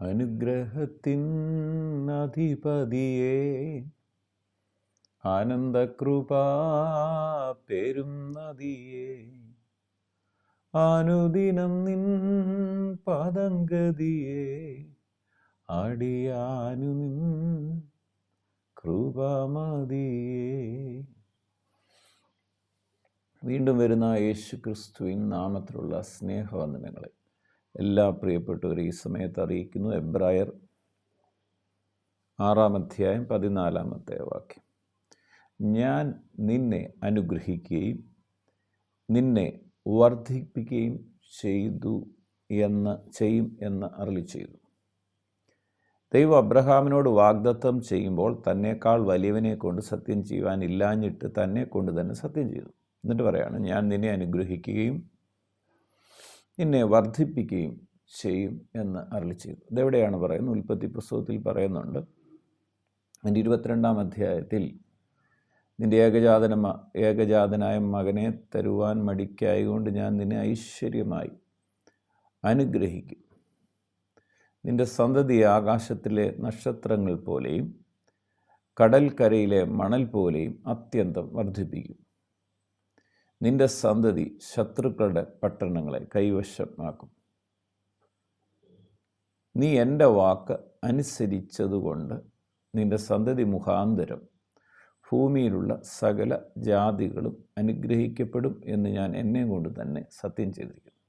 അനുഗ്രഹത്തിൻ അധിപതിയേ, ആനന്ദകൃപാ പെരും നദിയേ, അനുദിനം നിൻ പദംഗതിയേ, അടിയാനു നിൻ കൃപമതിയേ. വീണ്ടും വരുന്ന യേശു ക്രിസ്തുവിൻ നാമത്തിലുള്ള സ്നേഹവന്ദനങ്ങളെ എല്ലാ പ്രിയപ്പെട്ടവരും ഈ സമയത്ത് അറിയിക്കുന്നു. എബ്രായർ 6-14 ഞാൻ നിന്നെ അനുഗ്രഹിക്കുകയും നിന്നെ വർദ്ധിപ്പിക്കുകയും ചെയ്യും എന്ന് അരുളിച്ചെയ്തു. ദൈവം അബ്രഹാമിനോട് വാഗ്ദത്തം ചെയ്യുമ്പോൾ തന്നെക്കാൾ വലിയവനെ കൊണ്ട് സത്യം ചെയ്യുവാൻ ഇല്ലാഞ്ഞിട്ട് തന്നെ കൊണ്ട് തന്നെ സത്യം ചെയ്തു. എന്നിട്ട് പറയാണ്, ഞാൻ നിന്നെ അനുഗ്രഹിക്കുകയും നിന്നെ വർദ്ധിപ്പിക്കുകയും ചെയ്യും എന്ന് അരുളിച്ചെയ്തു. ഇതെവിടെയാണ് പറയുന്നത്? ഉൽപ്പത്തി പുസ്തകത്തിൽ പറയുന്നുണ്ട്. അതിൻ്റെ 22-ാം അധ്യായത്തിൽ നിൻ്റെ ഏകജാതനായ മകനെ തരുവാൻ മടിക്കായതുകൊണ്ട് ഞാൻ നിന്നെ ഐശ്വര്യമായി അനുഗ്രഹിക്കും. നിൻ്റെ സന്തതി ആകാശത്തിലെ നക്ഷത്രങ്ങൾ പോലെയും കടൽക്കരയിലെ മണൽ പോലെയും അത്യന്തം വർദ്ധിപ്പിക്കും. നിൻ്റെ സന്തതി ശത്രുക്കളുടെ പട്ടണങ്ങളെ കൈവശമാക്കും. നീ എൻ്റെ വാക്ക് അനുസരിച്ചതുകൊണ്ട് നിൻ്റെ സന്തതി മുഖാന്തരം ഭൂമിയിലുള്ള സകല ജാതികളും അനുഗ്രഹിക്കപ്പെടും എന്ന് ഞാൻ എന്നെ കൊണ്ട് തന്നെ സത്യം ചെയ്തിരിക്കുന്നു.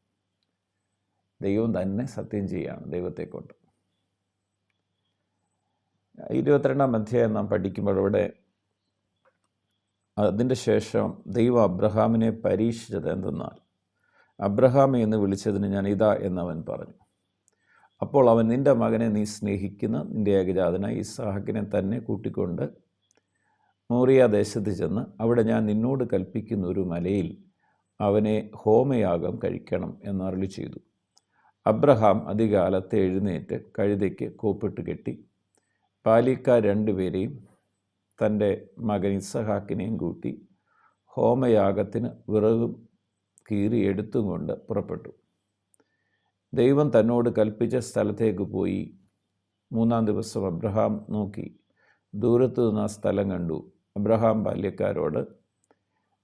ദൈവം തന്നെ സത്യം ചെയ്യുകയാണ് ദൈവത്തെ കൊണ്ട്. 22-ാം അധ്യായം നാം പഠിക്കുമ്പോൾ ഇവിടെ അതിൻ്റെ ശേഷം ദൈവം അബ്രഹാമിനെ പരീക്ഷിച്ചത് എന്തെന്നാൽ, അബ്രഹാമെ എന്ന് വിളിച്ചതിന് ഞാൻ ഇതാ എന്നവൻ പറഞ്ഞു. അപ്പോൾ അവൻ, നിൻ്റെ മകനെ നീ സ്നേഹിക്കുന്ന നിൻ്റെ ഏകജാതനായ ഇസ്ഹാക്കിനെ തന്നെ കൂട്ടിക്കൊണ്ട് മോറിയ ദേശത്ത് ചെന്ന് അവിടെ ഞാൻ നിന്നോട് കൽപ്പിക്കുന്ന ഒരു മലയിൽ അവനെ ഹോമയാഗം കഴിക്കണം എന്ന് അരുളിച്ചെയ്തു. അബ്രഹാം അതികാലത്ത് എഴുന്നേറ്റ് കഴുതയ്ക്ക് കോപ്പിട്ട് കെട്ടി പാലിക്കാർ 2 പേരെയും തൻ്റെ മകൻ ഇസ്ഹാക്കിനെയും കൂട്ടി ഹോമയാഗത്തിന് വിറകും കീറി എടുത്തും കൊണ്ട് പുറപ്പെട്ടു. ദൈവം തന്നോട് കൽപ്പിച്ച സ്ഥലത്തേക്ക് പോയി. 3-ാം ദിവസം അബ്രഹാം നോക്കി ദൂരത്തു നിന്ന് ആ സ്ഥലം കണ്ടു. അബ്രഹാം ബാല്യക്കാരോട്,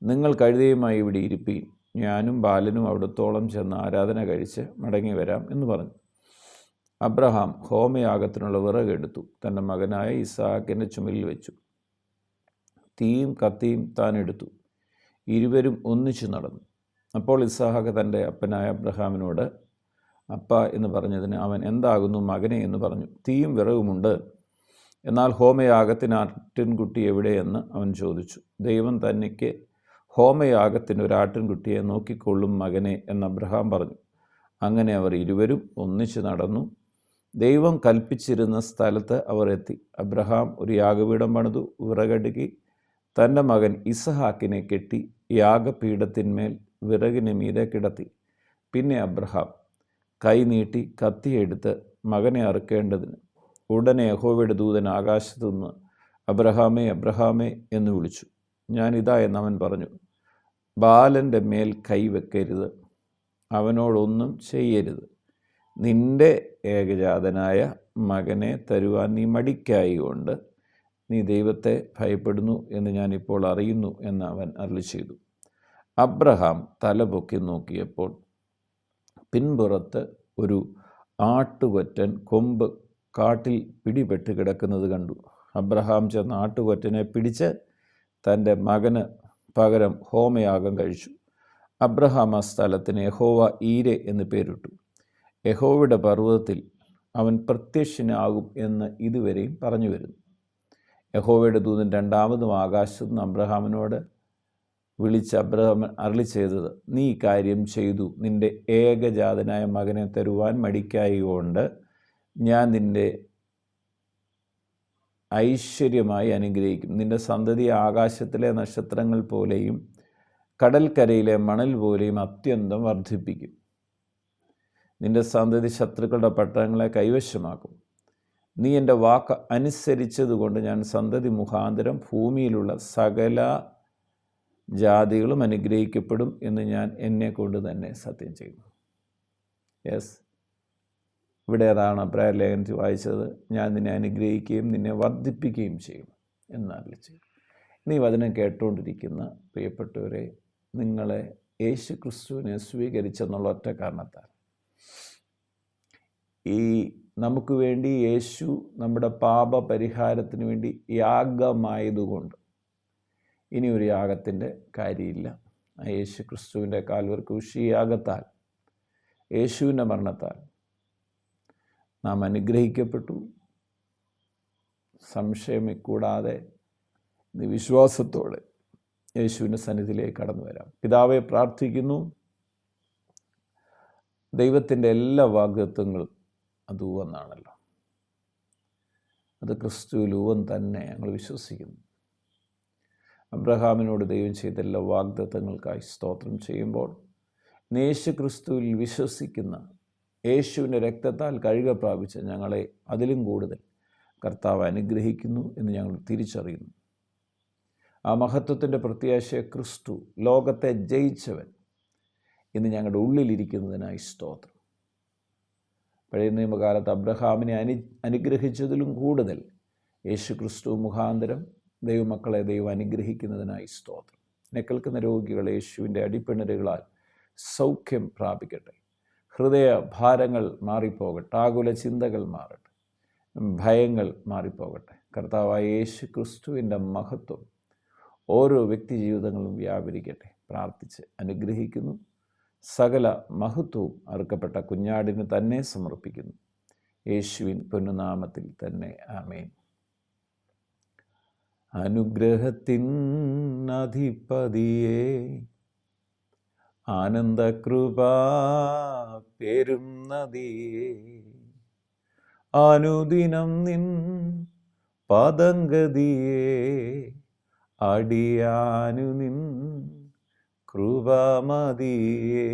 നിങ്ങൾ കഴുതയുമായി ഇവിടെ ഇരിപ്പീൻ, ഞാനും ബാലനും അവിടത്തോളം ചെന്ന് ആരാധന കഴിച്ച് മടങ്ങി വരാം എന്ന് പറഞ്ഞു. അബ്രഹാം ഹോമയാഗത്തിനുള്ള വിറകെടുത്തു തൻ്റെ മകനായ ഇസ്ഹാക്കിൻ്റെ ചുമലിൽ വെച്ചു. തീയും കത്തിയും താൻ എടുത്തു. ഇരുവരും ഒന്നിച്ചു നടന്നു. അപ്പോൾ ഇസ്ഹാക്ക് തൻ്റെ അപ്പനായ അബ്രഹാമിനോട് അപ്പ എന്ന് പറഞ്ഞതിന് അവൻ, എന്താകുന്നു മകനെ എന്ന് പറഞ്ഞു. തീയും വിറകുമുണ്ട്, എന്നാൽ ഹോമയാഗത്തിന് ആട്ടിൻകുട്ടി എവിടെയെന്ന് അവൻ ചോദിച്ചു. ദൈവം തനിക്ക് ഹോമയാഗത്തിന് ഒരു ആട്ടിൻകുട്ടിയെ നോക്കിക്കൊള്ളും മകനെ എന്ന് അബ്രഹാം പറഞ്ഞു. അങ്ങനെ അവർ ഇരുവരും ഒന്നിച്ചു നടന്നു. ദൈവം കൽപ്പിച്ചിരുന്ന സ്ഥലത്ത് അവർ എത്തി. അബ്രഹാം ഒരു യാഗപീഠം പണിതു, വിറകടുക്കി തൻ്റെ മകൻ ഇസ്ഹാക്കിനെ കെട്ടി യാഗപീഠത്തിന്മേൽ വിറകിന് മീതെ കിടത്തി. പിന്നെ അബ്രഹാം കൈ നീട്ടി കത്തിയെടുത്ത് മകനെ അറുക്കേണ്ടതിന് ഉടനെ യഹോവയുടെ ദൂതൻ ആകാശത്തുനിന്ന്, അബ്രഹാമേ അബ്രഹാമേ എന്ന് വിളിച്ചു. ഞാനിതാ എന്നവൻ പറഞ്ഞു. ബാലൻ്റെ മേൽ കൈവെക്കരുത്, അവനോടൊന്നും ചെയ്യരുത്. നിൻ്റെ ഏകജാതനായ മകനെ തരുവാൻ നീ മടിക്കായതുകൊണ്ട് നീ ദൈവത്തെ ഭയപ്പെടുന്നു എന്ന് ഞാനിപ്പോൾ അറിയുന്നു എന്ന് അവൻ അരുളിച്ചെയ്തു. അബ്രഹാം തലപൊക്കി നോക്കിയപ്പോൾ പിൻപുറത്ത് ഒരു ആട്ടുകൊറ്റൻ കൊമ്പ് കാട്ടിൽ പിടിപെട്ട് കിടക്കുന്നത് കണ്ടു. അബ്രഹാം ചെന്ന് ആട്ടുകൊറ്റനെ പിടിച്ച് തൻ്റെ മകന് പകരം ഹോമയാഗം കഴിച്ചു. അബ്രഹാം ആ സ്ഥലത്തിന് യഹോവ ഈരെ എന്ന് പേരിട്ടു. യഹോവയുടെ പർവ്വതത്തിൽ അവൻ പ്രത്യക്ഷനാകും എന്ന് ഇതുവരെയും പറഞ്ഞു വരുന്നു. യഹോവയുടെ ദൂതൻ 2-മതും ആകാശത്ത് നിന്ന് അബ്രഹാമിനോട് വിളിച്ച് അബ്രഹാം അരുളിച്ചെയ്തത്, നീ കാര്യം ചെയ്തു. നിൻ്റെ ഏകജാതനായ മകനെ തരുവാൻ മടിക്കായതുകൊണ്ട് ഞാൻ നിൻ്റെ ഐശ്വര്യമായി അനുഗ്രഹിക്കും. നിൻ്റെ സന്തതി ആകാശത്തിലെ നക്ഷത്രങ്ങൾ പോലെയും കടൽക്കരയിലെ മണൽ പോലെയും അത്യന്തം വർദ്ധിപ്പിക്കും. നിൻ്റെ സന്തതി ശത്രുക്കളുടെ പട്ടണങ്ങളെ കൈവശമാക്കും. നീ എൻ്റെ വാക്ക് അനുസരിച്ചതുകൊണ്ട് ഞാൻ സന്തതി മുഖാന്തരം ഭൂമിയിലുള്ള സകല ജാതികളും അനുഗ്രഹിക്കപ്പെടും എന്ന് ഞാൻ എന്നെ കൊണ്ട് തന്നെ സത്യം ചെയ്യുന്നു. യെസ്, ഇവിടെ അതാണ് പ്രയർ ലേഖനത്തിൽ വായിച്ചത്, ഞാൻ നിന്നെ അനുഗ്രഹിക്കുകയും നിന്നെ വർദ്ധിപ്പിക്കുകയും ചെയ്യും എന്നല്ല ചെയ്യും. നീ വചനം കേട്ടുകൊണ്ടിരിക്കുന്ന പ്രിയപ്പെട്ടവരെ, നിങ്ങളെ യേശു ക്രിസ്തുവിനെ സ്വീകരിച്ചെന്നുള്ള ഒറ്റ കാരണത്താൽ, ഈ നമുക്ക് വേണ്ടി യേശു നമ്മുടെ പാപ പരിഹാരത്തിന് വേണ്ടി യാഗമായതുകൊണ്ട് ഇനി ഒരു യാഗത്തിൻ്റെ കാര്യമില്ല. ആ യേശു ക്രിസ്തുവിൻ്റെ കാൽവരി ക്രൂശ് യാഗത്താൽ, യേശുവിൻ്റെ മരണത്താൽ നാം അനുഗ്രഹിക്കപ്പെട്ടു. സംശയം കൂടാതെ വിശ്വാസത്തോടെ യേശുവിൻ്റെ സന്നിധിയിലേക്ക് കടന്നു വരാം. പിതാവെ, പ്രാർത്ഥിക്കുന്നു, ദൈവത്തിൻ്റെ എല്ലാ വാഗ്ദത്തങ്ങളും അത് ഉവ്വെന്നാണല്ലോ. അത് ക്രിസ്തുവിൽ ഉവ്വൻ തന്നെ ഞങ്ങൾ വിശ്വസിക്കുന്നു. അബ്രഹാമിനോട് ദൈവം ചെയ്ത എല്ലാ വാഗ്ദത്തങ്ങൾക്കായി സ്തോത്രം ചെയ്യുമ്പോൾ, യേശു ക്രിസ്തുവിൽ വിശ്വസിക്കുന്ന, യേശുവിൻ്റെ രക്തത്താൽ കഴുക പ്രാപിച്ച ഞങ്ങളെ അതിലും കൂടുതൽ കർത്താവ് അനുഗ്രഹിക്കുന്നു എന്ന് ഞങ്ങൾ തിരിച്ചറിയുന്നു. ആ മഹത്വത്തിൻ്റെ പ്രത്യാശയെ ക്രിസ്തു, ലോകത്തെ ജയിച്ചവൻ, ഇന്ന് ഞങ്ങളുടെ ഉള്ളിലിരിക്കുന്നതിനായി സ്തോത്രം. പഴയ നിയമകാലത്ത് അബ്രഹാമിനെ അനുഗ്രഹിച്ചതിലും കൂടുതൽ യേശു ക്രിസ്തു മുഖാന്തരം ദൈവമക്കളെ ദൈവം അനുഗ്രഹിക്കുന്നതിനായി സ്തോത്രം. എന്നെ കേൾക്കുന്ന രോഗികൾ യേശുവിൻ്റെ അടിപ്പിണരുകളാൽ സൗഖ്യം പ്രാപിക്കട്ടെ. ഹൃദയ ഭാരങ്ങൾ മാറിപ്പോകട്ടെ, ആകുല ചിന്തകൾ മാറട്ടെ, ഭയങ്ങൾ മാറിപ്പോകട്ടെ. കർത്താവായ യേശു ക്രിസ്തുവിൻ്റെ മഹത്വം ഓരോ വ്യക്തി ജീവിതങ്ങളും വ്യാപരിക്കട്ടെ. പ്രാർത്ഥിച്ച് അനുഗ്രഹിക്കുന്നു. സകല മഹത്വവും അറുക്കപ്പെട്ട കുഞ്ഞാടിന് തന്നെ സമർപ്പിക്കുന്നു. യേശുവിൻ പൊന്നുനാമത്തിൽ തന്നെ ആമേൻ. അനുഗ്രഹത്തിൻ അധിപതിയേ, ആനന്ദകൃപാ പേരും നദിയേ, അനുദിനം നിൻ പദംഗതിയേ, അടിയാനു നിൻ കൃപമതിയേ.